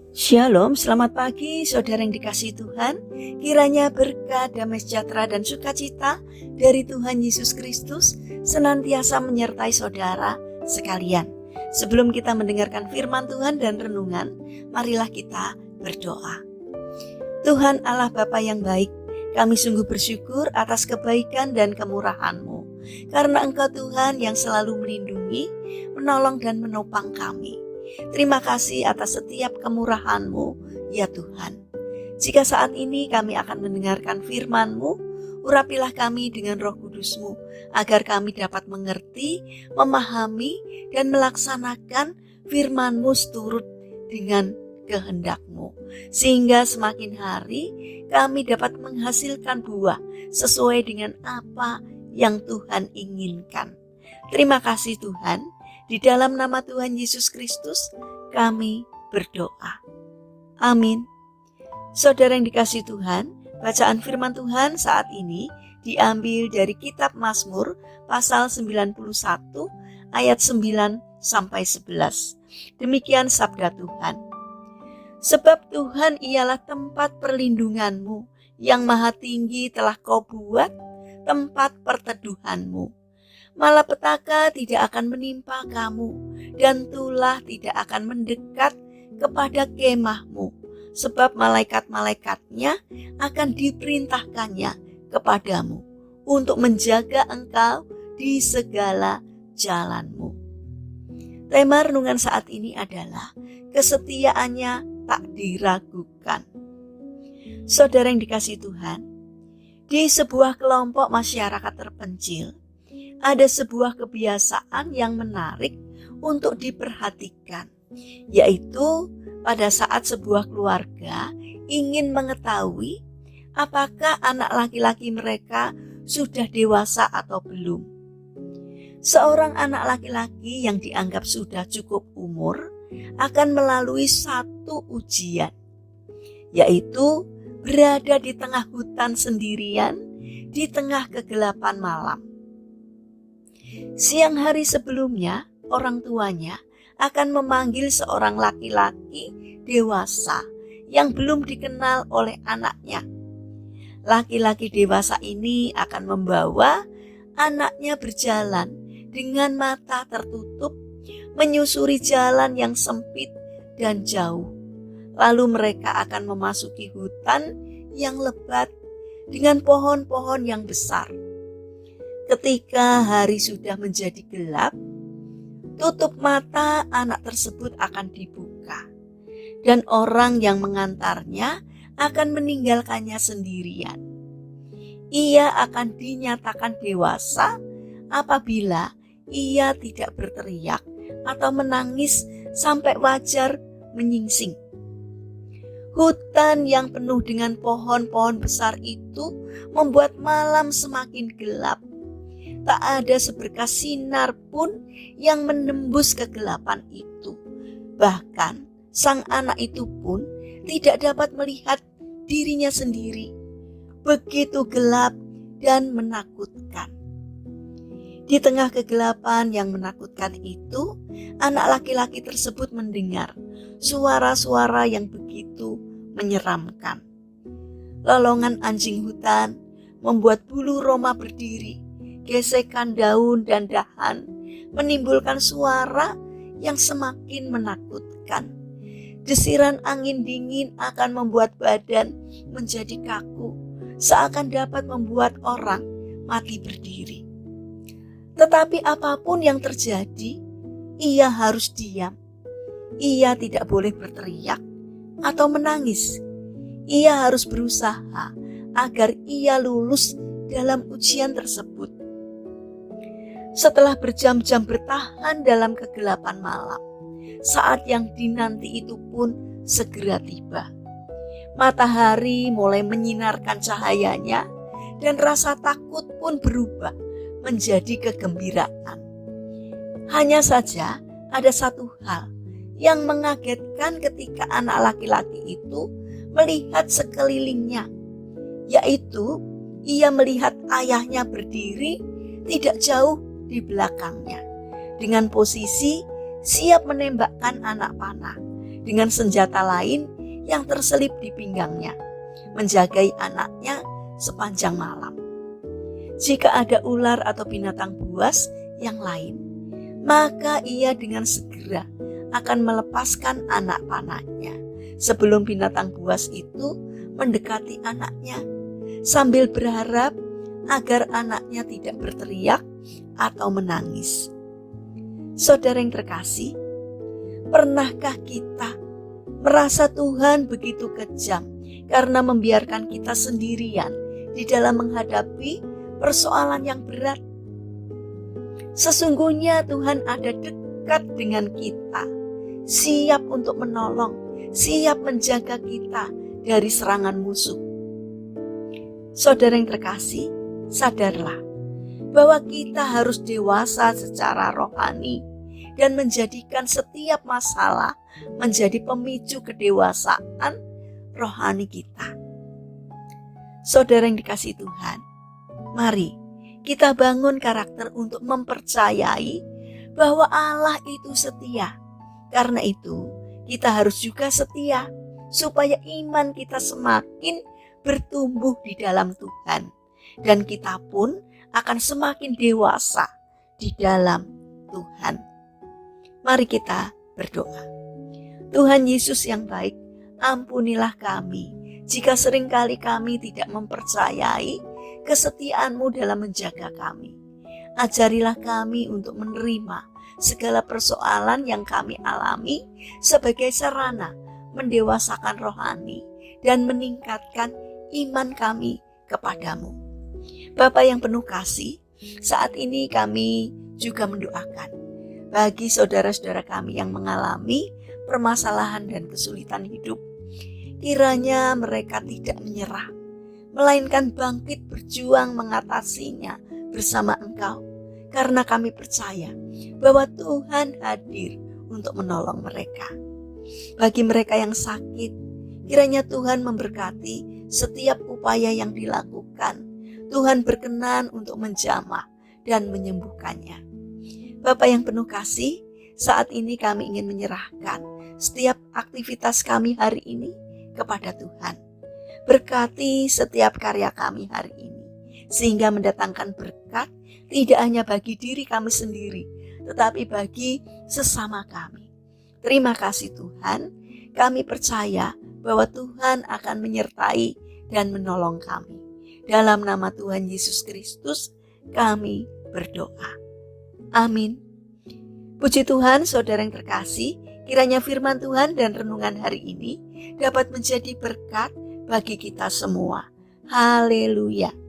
Shalom, selamat pagi saudara yang dikasihi Tuhan. Kiranya berkat, damai sejahtera dan sukacita dari Tuhan Yesus Kristus senantiasa menyertai saudara sekalian. Sebelum kita mendengarkan firman Tuhan dan renungan, marilah kita berdoa. Tuhan Allah Bapa yang baik, kami sungguh bersyukur atas kebaikan dan kemurahan-Mu. Karena Engkau Tuhan yang selalu melindungi, menolong dan menopang kami. Terima kasih atas setiap kemurahan-Mu, ya Tuhan. Jika saat ini kami akan mendengarkan firman-Mu, urapilah kami dengan Roh Kudus-Mu, agar kami dapat mengerti, memahami, dan melaksanakan firman-Mu seturut dengan kehendak-Mu. Sehingga semakin hari kami dapat menghasilkan buah sesuai dengan apa yang Tuhan inginkan. Terima kasih Tuhan. Di dalam nama Tuhan Yesus Kristus kami berdoa. Amin. Saudara yang dikasihi Tuhan, bacaan firman Tuhan saat ini diambil dari kitab Mazmur pasal 91 ayat 9 sampai 11. Demikian sabda Tuhan. Sebab Tuhan ialah tempat perlindunganmu, yang maha tinggi telah kau buat tempat perteduhanmu. Malapetaka tidak akan menimpa kamu, dan tulah tidak akan mendekat kepada kemahmu, sebab malaikat-malaikatnya akan diperintahkannya kepadamu untuk menjaga engkau di segala jalanmu. Tema renungan saat ini adalah kesetiaannya tak diragukan. Saudara yang dikasihi Tuhan, di sebuah kelompok masyarakat terpencil, ada sebuah kebiasaan yang menarik untuk diperhatikan, yaitu pada saat sebuah keluarga ingin mengetahui apakah anak laki-laki mereka sudah dewasa atau belum. Seorang anak laki-laki yang dianggap sudah cukup umur akan melalui satu ujian, yaitu berada di tengah hutan sendirian di tengah kegelapan malam. Siang hari sebelumnya, orang tuanya akan memanggil seorang laki-laki dewasa yang belum dikenal oleh anaknya. Laki-laki dewasa ini akan membawa anaknya berjalan dengan mata tertutup, menyusuri jalan yang sempit dan jauh. Lalu mereka akan memasuki hutan yang lebat dengan pohon-pohon yang besar. Ketika hari sudah menjadi gelap, tutup mata anak tersebut akan dibuka, dan orang yang mengantarnya akan meninggalkannya sendirian. Ia akan dinyatakan dewasa apabila ia tidak berteriak atau menangis sampai wajar menyingsing. Hutan yang penuh dengan pohon-pohon besar itu membuat malam semakin gelap. Tak ada seberkas sinar pun yang menembus kegelapan itu. Bahkan sang anak itu pun tidak dapat melihat dirinya sendiri. Begitu gelap dan menakutkan. Di tengah kegelapan yang menakutkan itu, anak laki-laki tersebut mendengar suara-suara yang begitu menyeramkan. Lolongan anjing hutan membuat bulu roma berdiri. Gesekan daun dan dahan menimbulkan suara yang semakin menakutkan. Desiran angin dingin akan membuat badan menjadi kaku, seakan dapat membuat orang mati berdiri. Tetapi apapun yang terjadi, ia harus diam. Ia tidak boleh berteriak atau menangis. Ia harus berusaha agar ia lulus dalam ujian tersebut. Setelah berjam-jam bertahan dalam kegelapan malam, saat yang dinanti itu pun segera tiba. Matahari mulai menyinarkan cahayanya dan rasa takut pun berubah menjadi kegembiraan. Hanya saja ada satu hal yang mengagetkan ketika anak laki-laki itu melihat sekelilingnya, yaitu ia melihat ayahnya berdiri tidak jauh di belakangnya dengan posisi siap menembakkan anak panah dengan senjata lain yang terselip di pinggangnya, menjagai anaknya sepanjang malam. Jika ada ular atau binatang buas yang lain, maka ia dengan segera akan melepaskan anak panahnya sebelum binatang buas itu mendekati anaknya, sambil berharap agar anaknya tidak berteriak atau menangis. Saudara yang terkasih, pernahkah kita merasa Tuhan begitu kejam karena membiarkan kita sendirian di dalam menghadapi persoalan yang berat? Sesungguhnya Tuhan ada dekat dengan kita, siap untuk menolong, siap menjaga kita dari serangan musuh. Saudara yang terkasih, sadarlah bahwa kita harus dewasa secara rohani dan menjadikan setiap masalah menjadi pemicu kedewasaan rohani kita. Saudara yang dikasihi Tuhan, mari kita bangun karakter untuk mempercayai bahwa Allah itu setia. Karena itu, kita harus juga setia supaya iman kita semakin bertumbuh di dalam Tuhan. Dan kita pun akan semakin dewasa di dalam Tuhan. Mari kita berdoa. Tuhan Yesus yang baik, ampunilah kami jika seringkali kami tidak mempercayai kesetiaan-Mu dalam menjaga kami. Ajarilah kami untuk menerima segala persoalan yang kami alami sebagai sarana mendewasakan rohani dan meningkatkan iman kami kepadamu. Bapa yang penuh kasih, saat ini kami juga mendoakan bagi saudara-saudara kami yang mengalami permasalahan dan kesulitan hidup. Kiranya mereka tidak menyerah, melainkan bangkit berjuang mengatasinya bersama Engkau. Karena kami percaya bahwa Tuhan hadir untuk menolong mereka. Bagi mereka yang sakit, kiranya Tuhan memberkati setiap upaya yang dilakukan. Tuhan berkenan untuk menjamah dan menyembuhkannya. Bapa yang penuh kasih, saat ini kami ingin menyerahkan setiap aktivitas kami hari ini kepada Tuhan. Berkati setiap karya kami hari ini, sehingga mendatangkan berkat tidak hanya bagi diri kami sendiri, tetapi bagi sesama kami. Terima kasih Tuhan, kami percaya bahwa Tuhan akan menyertai dan menolong kami. Dalam nama Tuhan Yesus Kristus, kami berdoa. Amin. Puji Tuhan, saudara yang terkasih, kiranya firman Tuhan dan renungan hari ini dapat menjadi berkat bagi kita semua. Haleluya.